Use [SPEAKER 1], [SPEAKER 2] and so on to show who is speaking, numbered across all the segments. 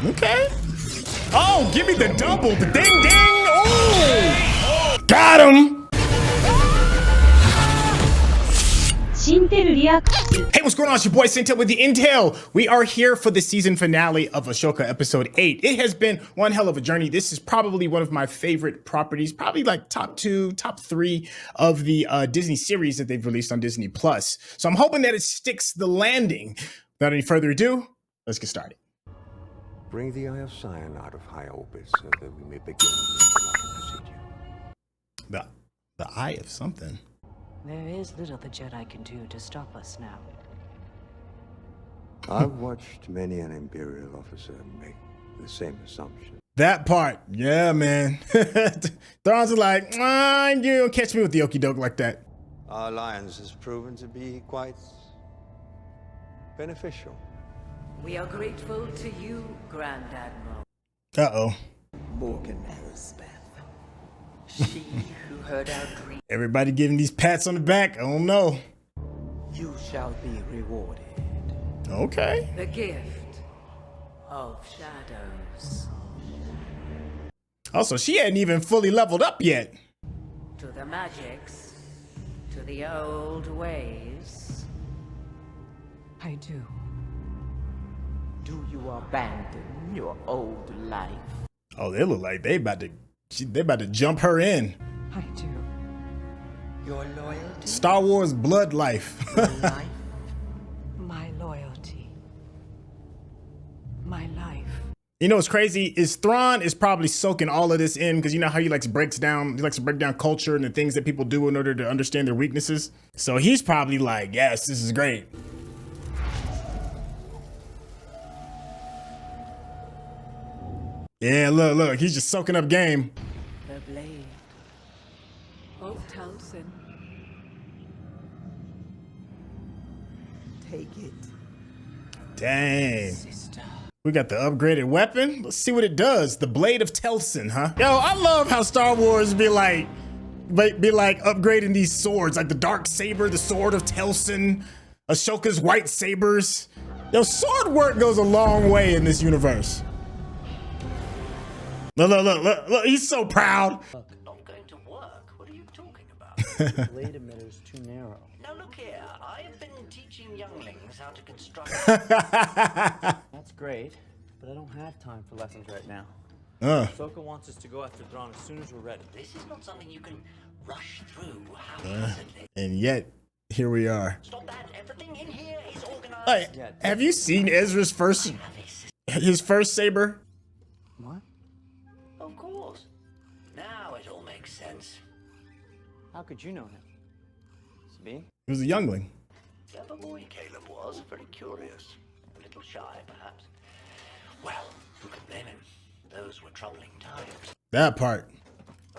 [SPEAKER 1] Okay. Oh, give me the double. The ding ding. Oh, got him. Hey, what's going on? It's your boy Sintel with the Intel. We are here for the season finale of Ahsoka episode 8. It has been one hell of a journey. This is probably one of my favorite properties, probably like top 2, top 3 of the Disney series that they've released on Disney Plus. So I'm hoping that it sticks the landing. Without any further ado, let's get started.
[SPEAKER 2] Bring the Eye of Sion out of high orbit so that we may begin the procedure.
[SPEAKER 1] The Eye of something.
[SPEAKER 3] There is little the Jedi can do to stop us now.
[SPEAKER 2] I've watched many an Imperial officer make the same assumption.
[SPEAKER 1] That part, yeah, man. Thrawn's like, you don't catch me with the okie doke like that.
[SPEAKER 2] Our alliance has proven to be quite beneficial.
[SPEAKER 3] We are grateful to you, Grand Admiral.
[SPEAKER 1] Uh-oh.
[SPEAKER 3] Morgan Elspeth. She who heard our dream.
[SPEAKER 1] Everybody giving these pats on the back. I don't know.
[SPEAKER 4] You shall be rewarded.
[SPEAKER 1] Okay.
[SPEAKER 3] The gift of shadows.
[SPEAKER 1] Also, she hadn't even fully leveled up yet.
[SPEAKER 3] To the magics, to the old ways.
[SPEAKER 4] I do. Do you abandon your old life?
[SPEAKER 1] Oh, they look like they about to jump her in.
[SPEAKER 4] I do.
[SPEAKER 3] Your loyalty.
[SPEAKER 1] Star Wars blood life.
[SPEAKER 3] Life.
[SPEAKER 4] My loyalty. My life.
[SPEAKER 1] You know what's crazy is Thrawn is probably soaking all of this in because you know how he likes to break down culture and the things that people do in order to understand their weaknesses. So he's probably like, yes, this is great. Yeah, look, he's just soaking up game.
[SPEAKER 3] The blade of Telsin.
[SPEAKER 4] Take it.
[SPEAKER 1] Dang.
[SPEAKER 4] Sister.
[SPEAKER 1] We got the upgraded weapon. Let's see what it does. The blade of Telsin, huh? Yo, I love how Star Wars be like upgrading these swords, like the dark saber, the sword of Telsin, Ahsoka's white sabers. Yo, sword work goes a long way in this universe. Look, he's so proud.
[SPEAKER 5] Not going to work. What are you talking about?
[SPEAKER 6] Blade emitter's too narrow.
[SPEAKER 5] Now look here, I've been teaching younglings how to construct.
[SPEAKER 6] That's great, but I don't have time for lessons right now. Ahsoka wants us to go after Thrawn as soon as we're ready.
[SPEAKER 5] This is not something you can rush through haphazardly.
[SPEAKER 1] And yet, here we are.
[SPEAKER 5] Stop that! Everything in here is organized.
[SPEAKER 1] Hey, have you seen Ezra's first saber?
[SPEAKER 6] What?
[SPEAKER 5] Of course. Now it all makes sense.
[SPEAKER 6] How could you know him? Sabine?
[SPEAKER 1] He was a youngling.
[SPEAKER 5] Clever boy Caleb was, very curious. A little shy, perhaps. Well, who can blame him? Those were troubling times.
[SPEAKER 1] That part.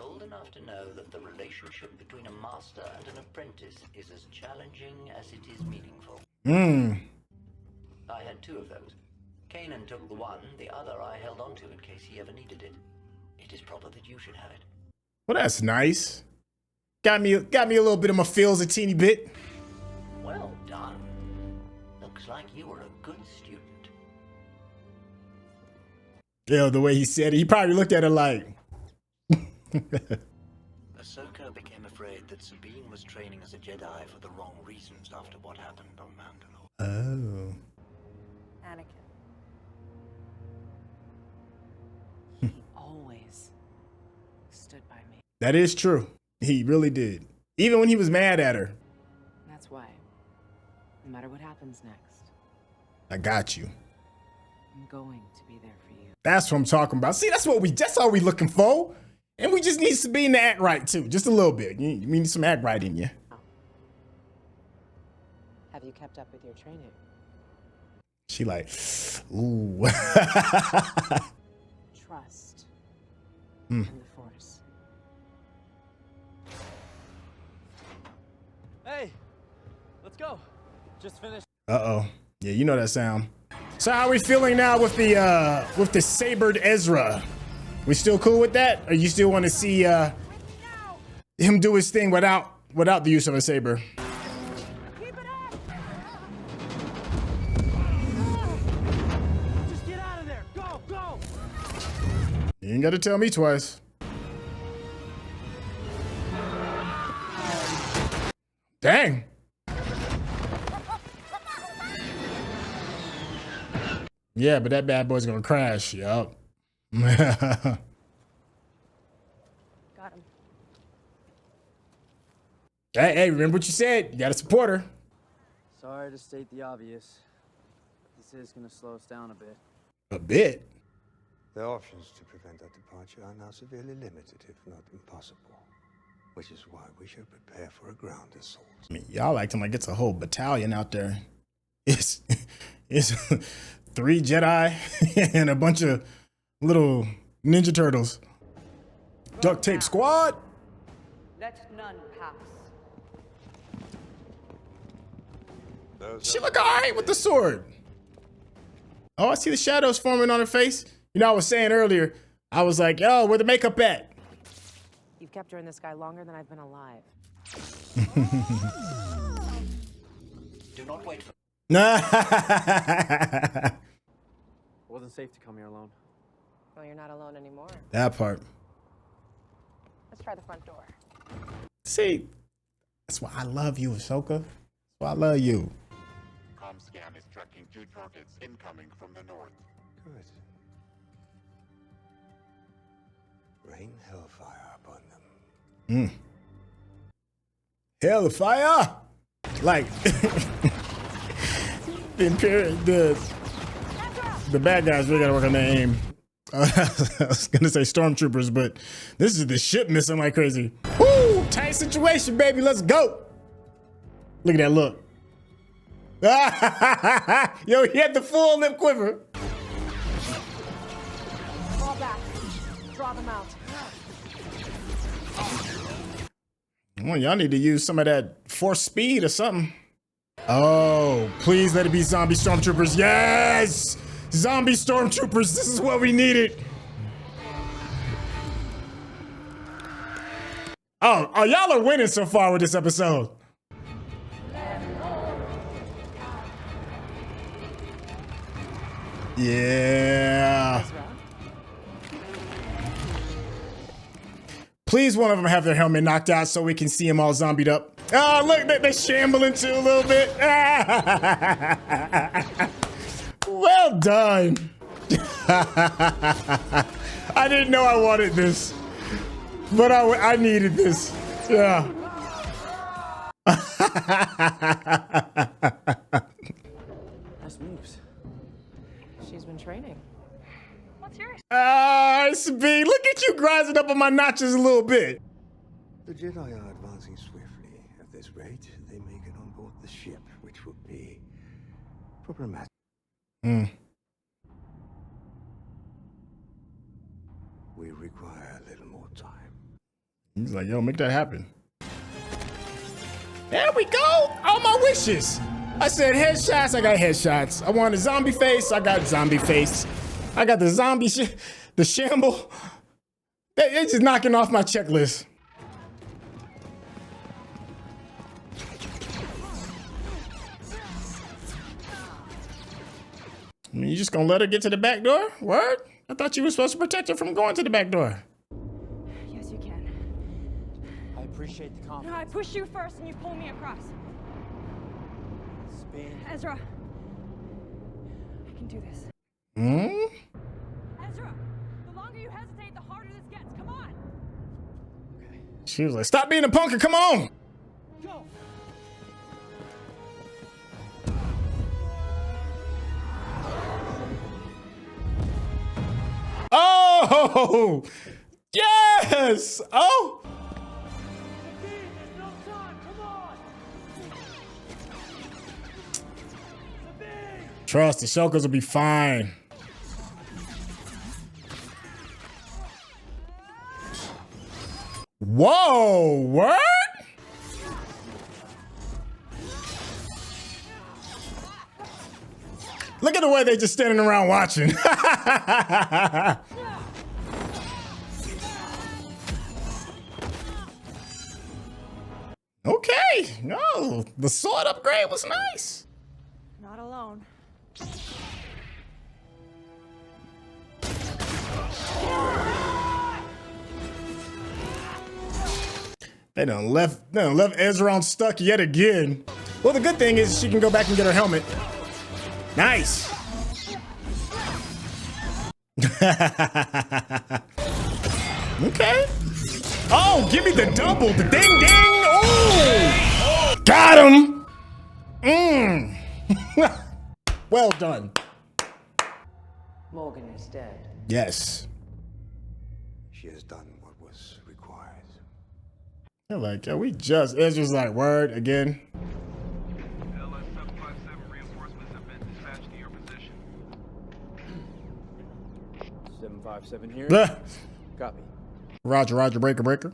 [SPEAKER 5] Old enough to know that the relationship between a master and an apprentice is as challenging as it is meaningful. I had 2 of those. Kanan took the one, the other I held onto in case he ever needed it. It is proper that you should have it.
[SPEAKER 1] Well, that's nice. Got me a little bit of my feels a teeny bit.
[SPEAKER 5] Well done. Looks like you were a good student.
[SPEAKER 1] Yeah, the way he said it, he probably looked at her like.
[SPEAKER 5] Ahsoka became afraid that Sabine was training as a Jedi for the wrong reasons after what happened on Mandalore.
[SPEAKER 1] Oh.
[SPEAKER 3] Anakin. He always stood by me.
[SPEAKER 1] That is true. He really did. Even when he was mad at her.
[SPEAKER 3] That's why, no matter what happens next,
[SPEAKER 1] I got you.
[SPEAKER 3] I'm going to be there for you.
[SPEAKER 1] That's what I'm talking about. See, that's all we looking for. And we just need Sabine to act right too. Just a little bit. We need some act right in you.
[SPEAKER 3] Have you kept up with your training?
[SPEAKER 1] She like, ooh.
[SPEAKER 3] Trust in the Force.
[SPEAKER 6] Hey, let's go. Just finished.
[SPEAKER 1] Uh-oh. Yeah, you know that sound. So how are we feeling now with the sabered Ezra? We still cool with that? Or you still want to see him do his thing without the use of a saber?
[SPEAKER 4] Keep it up! Just get out of there! Go, go!
[SPEAKER 1] You ain't got to tell me twice. Dang. Yeah, but that bad boy's gonna crash. Yup.
[SPEAKER 4] Got him.
[SPEAKER 1] Hey, remember what you said. You gotta support her.
[SPEAKER 6] Sorry to state the obvious. This is gonna slow us down a bit.
[SPEAKER 1] A bit.
[SPEAKER 2] The options to prevent that departure are now severely limited, if not impossible. Which is why we should prepare for a ground assault.
[SPEAKER 1] I mean, y'all acting like it's a whole battalion out there. It's 3 Jedi and a bunch of little Ninja Turtles. Duct tape squad.
[SPEAKER 4] Let none pass.
[SPEAKER 1] She look all right with the sword. Oh, I see the shadows forming on her face. You know, I was saying earlier, I was like, yo, where the makeup at?
[SPEAKER 4] You've kept her in the sky longer than I've been alive.
[SPEAKER 5] Do not wait for...
[SPEAKER 6] It wasn't safe to come here alone.
[SPEAKER 4] Well, you're not alone anymore.
[SPEAKER 1] That part.
[SPEAKER 4] Let's try the front door.
[SPEAKER 1] See, that's why I love you, Ahsoka. That's why I love you.
[SPEAKER 7] Com scan is tracking 2 targets incoming from the north.
[SPEAKER 2] Good. Rain hellfire upon them.
[SPEAKER 1] Hellfire! Like, the bad guys really gotta work on their aim. I was gonna say stormtroopers, but this is the ship missing like crazy. Woo! Tight situation, baby. Let's go. Look at that look. Yo, he had the full lip quiver.
[SPEAKER 4] Fall back. Draw them out.
[SPEAKER 1] Well, y'all need to use some of that force speed or something. Oh, please let it be zombie stormtroopers. Yes! Zombie stormtroopers. This is what we needed. Oh, y'all are winning so far with this episode. Yeah. Please, one of them have their helmet knocked out so we can see them all zombied up. Oh, look, they're shambling too a little bit. Well done. I didn't know I wanted this, but I needed this. Yeah.
[SPEAKER 6] Nice moves.
[SPEAKER 4] She's been training. What's yours?
[SPEAKER 1] It's B. Look at you grinding up on my notches a little bit.
[SPEAKER 2] The Jedi are advancing swiftly. At this rate, they may get on board the ship, which would be problematic. We require a little more time.
[SPEAKER 1] He's like, yo, make that happen. There we go. All my wishes. I said headshots, I got headshots. I want a zombie face, I got zombie face. I got the zombie the shamble. They're just knocking off my checklist. I mean, you just gonna let her get to the back door? Word? I thought you were supposed to protect her from going to the back door.
[SPEAKER 4] Yes, you can.
[SPEAKER 6] I appreciate the
[SPEAKER 4] No,
[SPEAKER 6] confidence.
[SPEAKER 4] I pushed you first and you pulled me across.
[SPEAKER 6] Spin.
[SPEAKER 4] Ezra. I can do this. Ezra, the longer you hesitate, the harder this gets. Come on.
[SPEAKER 6] Okay.
[SPEAKER 1] She was like, stop being a punker, come on.
[SPEAKER 6] Go.
[SPEAKER 1] Oh, yes. Oh.
[SPEAKER 6] There's no time. Come on.
[SPEAKER 1] Trust, the Shulkers will be fine. Whoa, what? Look at the way they just standing around watching. Okay, no, the sword upgrade was nice.
[SPEAKER 4] Not alone.
[SPEAKER 1] They done left Ezra on stuck yet again. Well, the good thing is she can go back and get her helmet. Nice. Okay. Oh, give me the double, the ding ding. Oh, got him. Well done.
[SPEAKER 3] Morgan is dead.
[SPEAKER 1] Yes.
[SPEAKER 2] She has done what was required.
[SPEAKER 1] They're like, yeah, Ezra's like, word again.
[SPEAKER 8] LS 757 reinforcements have been dispatched to your position.
[SPEAKER 6] 757 here.
[SPEAKER 1] Ah.
[SPEAKER 6] Copy.
[SPEAKER 1] Roger, breaker.
[SPEAKER 4] Want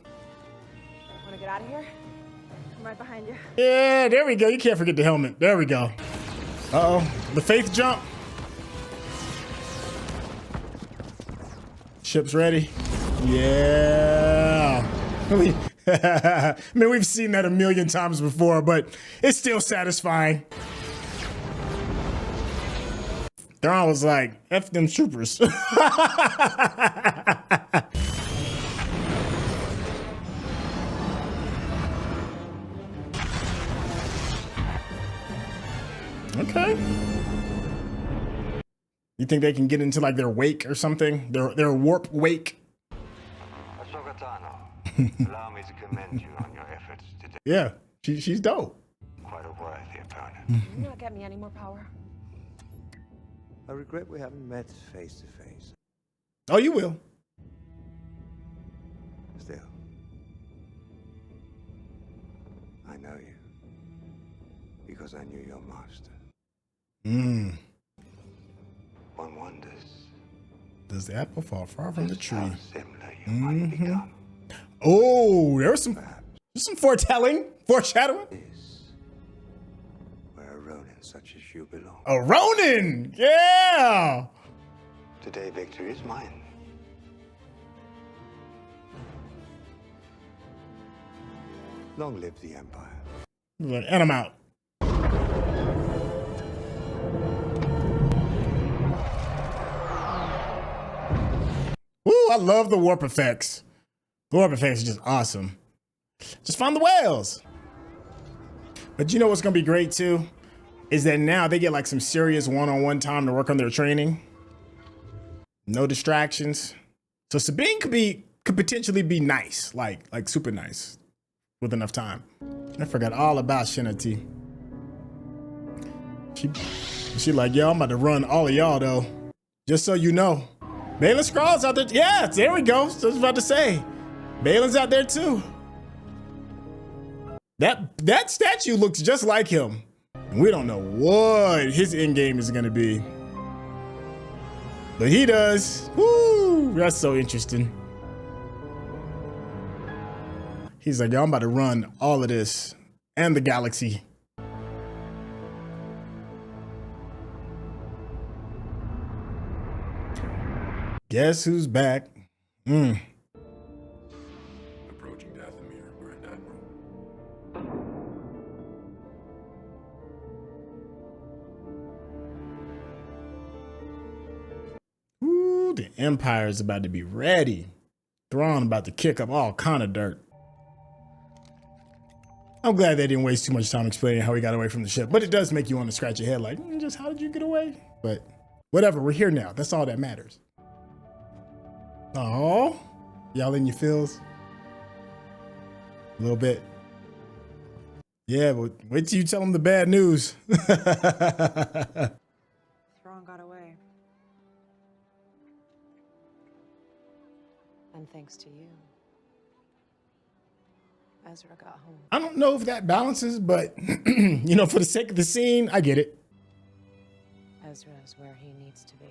[SPEAKER 4] to get out of here? I'm right behind you.
[SPEAKER 1] Yeah, there we go. You can't forget the helmet. There we go. Uh-oh, the faith jump. Ship's ready. Yeah. I mean, we've seen that a million times before, but it's still satisfying. Thrawn was like, F them troopers. Okay. You think they can get into like their wake or something? Their warp wake?
[SPEAKER 2] Ahsoka, allow me to commend you on your efforts today.
[SPEAKER 1] Yeah, she's dope.
[SPEAKER 2] Quite a worthy opponent.
[SPEAKER 4] You not get me any more power.
[SPEAKER 2] I regret we haven't met face to face.
[SPEAKER 1] Oh, you will.
[SPEAKER 2] Still, I know you because I knew your master. One wonders.
[SPEAKER 1] Does the apple fall far from the tree?
[SPEAKER 2] How similar you might become.
[SPEAKER 1] Oh, there's some foreshadowing.
[SPEAKER 2] Is where a Ronin such as you belong.
[SPEAKER 1] A Ronin, yeah.
[SPEAKER 2] Today, victory is mine. Long live the Empire.
[SPEAKER 1] And I'm out. Woo, I love the warp effects. The warp effects are just awesome. Just find the whales. But you know what's gonna be great too? Is that now they get like some serious one-on-one time to work on their training. No distractions. So Sabine could potentially be nice, like super nice with enough time. I forgot all about Shinati. She like, yo, I'm about to run all of y'all though. Just so you know. Balin Scrawl's out there. Yeah, there we go. So I was about to say. Balin's out there too. That statue looks just like him. And we don't know what his end game is gonna be. But he does. Woo! That's so interesting. He's like, yo, I'm about to run all of this and the galaxy. Guess who's back?
[SPEAKER 9] Approaching Dathomir, Grand Admiral.
[SPEAKER 1] Ooh, the Empire's about to be ready. Thrawn about to kick up all kind of dirt. I'm glad they didn't waste too much time explaining how he got away from the ship, but it does make you want to scratch your head like, just how did you get away? But whatever, we're here now. That's all that matters. Oh, y'all in your feels? A little bit. Yeah, but wait till you tell them the bad news.
[SPEAKER 4] Thrawn got away. And thanks to you, Ezra got home.
[SPEAKER 1] I don't know if that balances, but you know, for the sake of the scene, I get it.
[SPEAKER 4] Ezra is where he needs to be.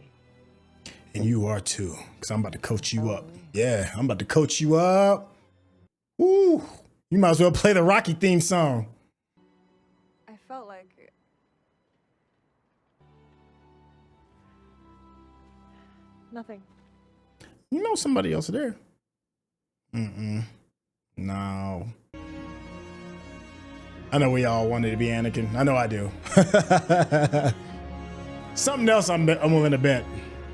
[SPEAKER 1] And you are too, because I'm about to coach you up. Yeah, I'm about to coach you up. Ooh, you might as well play the Rocky theme song.
[SPEAKER 4] I felt like... Nothing.
[SPEAKER 1] You know somebody else there. No. I know we all wanted to be Anakin. I know I do. Something else I'm willing to bet.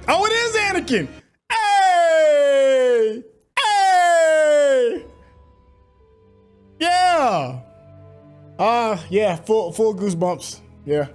[SPEAKER 1] Oh, it is Anakin. Hey! Hey! Yeah, full goosebumps. Yeah.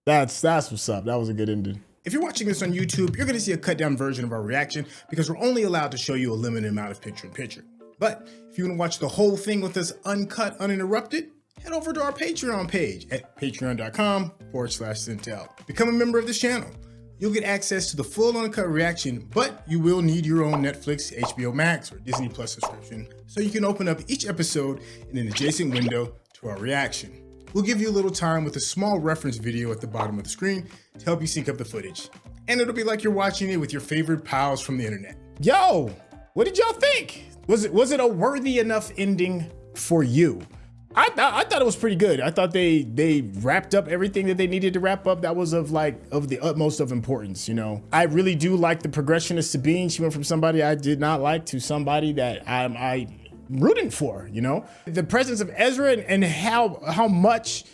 [SPEAKER 1] That's what's up. That was a good ending. If you're watching this on YouTube, you're gonna see a cut down version of our reaction because we're only allowed to show you a limited amount of picture-in-picture. But if you wanna watch the whole thing with us uncut, uninterrupted, head over to our Patreon page at patreon.com/Sintel. Become a member of this channel. You'll get access to the full uncut reaction, but you will need your own Netflix, HBO Max, or Disney Plus subscription so you can open up each episode in an adjacent window to our reaction. We'll give you a little time with a small reference video at the bottom of the screen to help you sync up the footage. And it'll be like you're watching it with your favorite pals from the internet. Yo, what did y'all think? Was it a worthy enough ending for you? I thought it was pretty good. I thought they wrapped up everything that they needed to wrap up. That was of the utmost of importance, you know. I really do like the progression of Sabine. She went from somebody I did not like to somebody that I rooting for, you know. The presence of Ezra and how much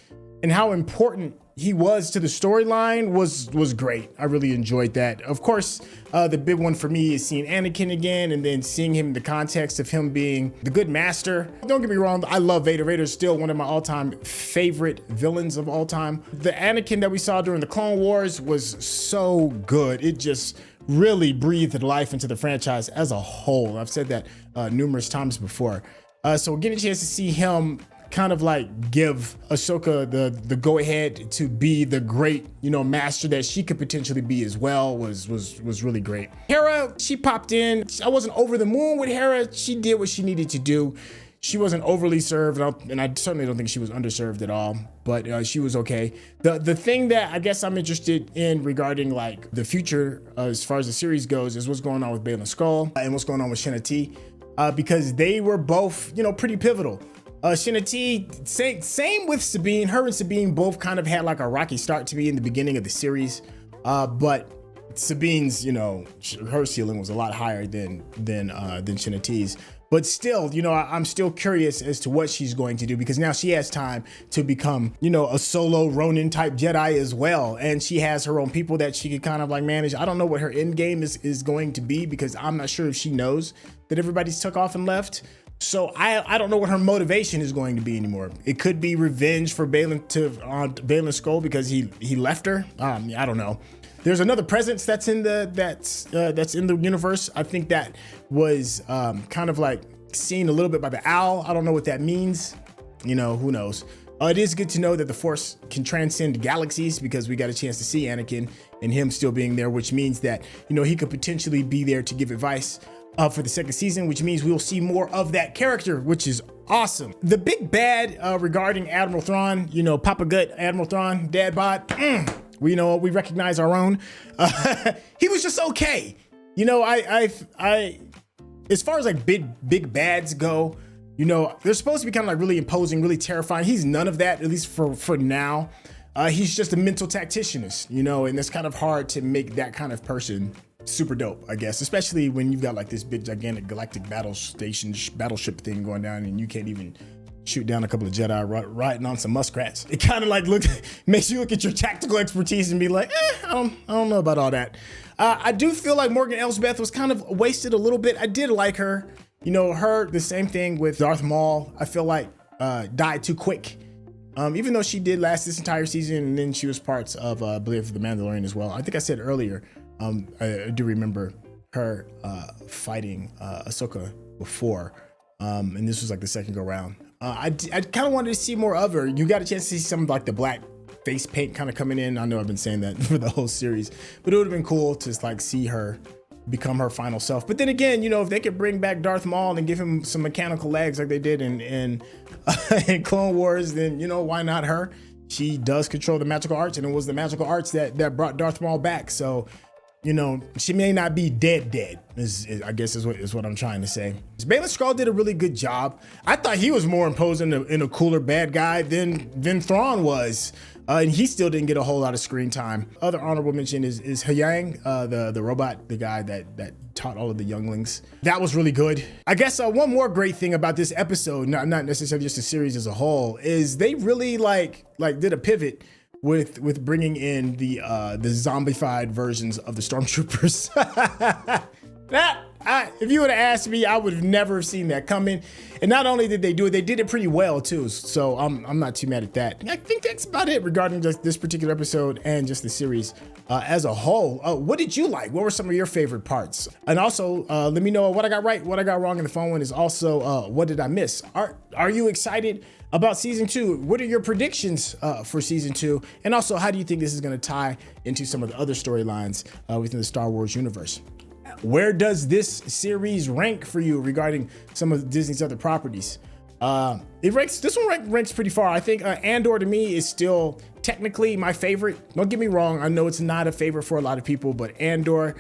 [SPEAKER 1] and how important he was to the storyline was great. I really enjoyed that. Of course, the big one for me is seeing Anakin again and then seeing him in the context of him being the good master. Don't get me wrong, I love Vader. Vader's still one of my all-time favorite villains of all time. The Anakin that we saw during the Clone Wars was so good. It just really breathed life into the franchise as a whole. I've said that numerous times before. So getting a chance to see him kind of like give Ahsoka the go ahead to be the great, you know, master that she could potentially be as well was really great. Hera, she popped in. I wasn't over the moon with Hera. She did what she needed to do. She wasn't overly served, and I certainly don't think she was underserved at all, but she was okay. The thing that I guess I'm interested in regarding like the future as far as the series goes is what's going on with Baylan Skoll and what's going on with Shin Hati, because they were both, you know, pretty pivotal. Shin Hati, same with Sabine. Her and Sabine both kind of had like a rocky start to me in the beginning of the series, but Sabine's, you know, her ceiling was a lot higher than Shin Hati's. But still, you know, I'm still curious as to what she's going to do because now she has time to become, you know, a solo Ronin type Jedi as well. And she has her own people that she could kind of like manage. I don't know what her end game is going to be because I'm not sure if she knows that everybody's took off and left. So I don't know what her motivation is going to be anymore. It could be revenge for Baylan Skoll because he left her. I don't know. There's another presence that's in the universe. I think that was kind of like seen a little bit by the owl. I don't know what that means. You know, who knows? It is good to know that the Force can transcend galaxies because we got a chance to see Anakin and him still being there, which means that, you know, he could potentially be there to give advice for the second season, which means we'll see more of that character, which is awesome. The big bad regarding Admiral Thrawn, you know, Papa Gut, Admiral Thrawn, Dad Bod, we know we recognize our own. He was just okay. You know, I as far as like big bads go, you know, they're supposed to be kind of like really imposing, really terrifying. He's none of that, at least for now. He's just a mental tacticianist, you know, and it's kind of hard to make that kind of person super dope, I guess, especially when you've got like this big gigantic galactic battleship thing going down and you can't even shoot down a couple of Jedi riding on some muskrats. It kind of like makes you look at your tactical expertise and be like, I don't know about all that. I do feel like Morgan Elsbeth was kind of wasted a little bit. I did like her, you know, the same thing with Darth Maul. I feel like died too quick. Even though she did last this entire season and then she was parts of I believe The Mandalorian as well. I think I said earlier, I do remember her fighting Ahsoka before, and this was like the second go round. I kind of wanted to see more of her. You got a chance to see some of like the black face paint kind of coming in. I know I've been saying that for the whole series, but it would have been cool to like see her become her final self. But then again, you know, if they could bring back Darth Maul and give him some mechanical legs like they did in Clone Wars, then, you know, why not her? She does control the magical arts, and it was the magical arts that brought Darth Maul back. So, you know, she may not be dead, I guess is what I'm trying to say. Baylan Skoll did a really good job. I thought he was more imposing and a cooler bad guy than Thrawn was. And he still didn't get a whole lot of screen time. Other honorable mention is Huyang, the robot, the guy that taught all of the younglings. That was really good. I guess one more great thing about this episode, not necessarily just the series as a whole, is they really like did a pivot with bringing in the zombified versions of the stormtroopers. That If you would have asked me, I would have never seen that coming. And not only did they do it, they did it pretty well too. So I'm not too mad at that. I think that's about it regarding just this particular episode and just the series as a whole. What did you like? What were some of your favorite parts? And also, let me know what I got right, what I got wrong. And the phone one is also, what did I miss? Are you excited about season 2? What are your predictions for season 2? And also, how do you think this is going to tie into some of the other storylines within the Star Wars universe? Where does this series rank for you regarding some of Disney's other properties? This one ranks pretty far. I think Andor to me is still technically my favorite. Don't get me wrong. I know it's not a favorite for a lot of people, but Andor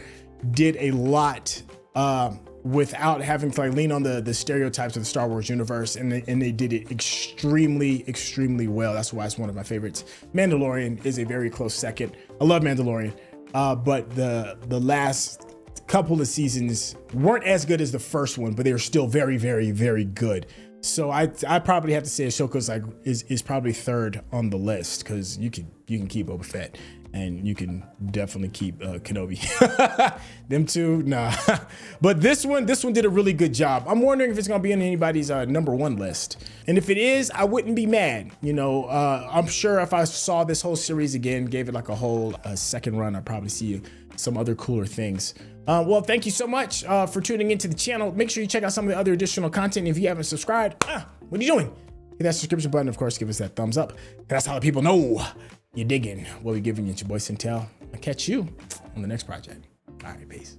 [SPEAKER 1] did a lot without having to lean on the stereotypes of the Star Wars universe, and they did it extremely well. That's why it's one of my favorites. Mandalorian is a very close second. I love Mandalorian, but the last couple of seasons weren't as good as the first one, but they were still very good. So I probably have to say Ahsoka's is probably third on the list, because you can keep Boba Fett and you can definitely keep Kenobi. Them two, nah. But this one did a really good job. I'm wondering if it's gonna be on anybody's number 1 list. And if it is, I wouldn't be mad. You know, I'm sure if I saw this whole series again, gave it like a whole second run, I'd probably see some other cooler things. Well, thank you so much for tuning into the channel. Make sure you check out some of the other additional content. If you haven't subscribed, what are you doing? Hit that subscription button. Of course, give us that thumbs up. That's how the people know you're digging what we're giving you. It's your boy Sintel. I'll catch you on the next project. All right, peace.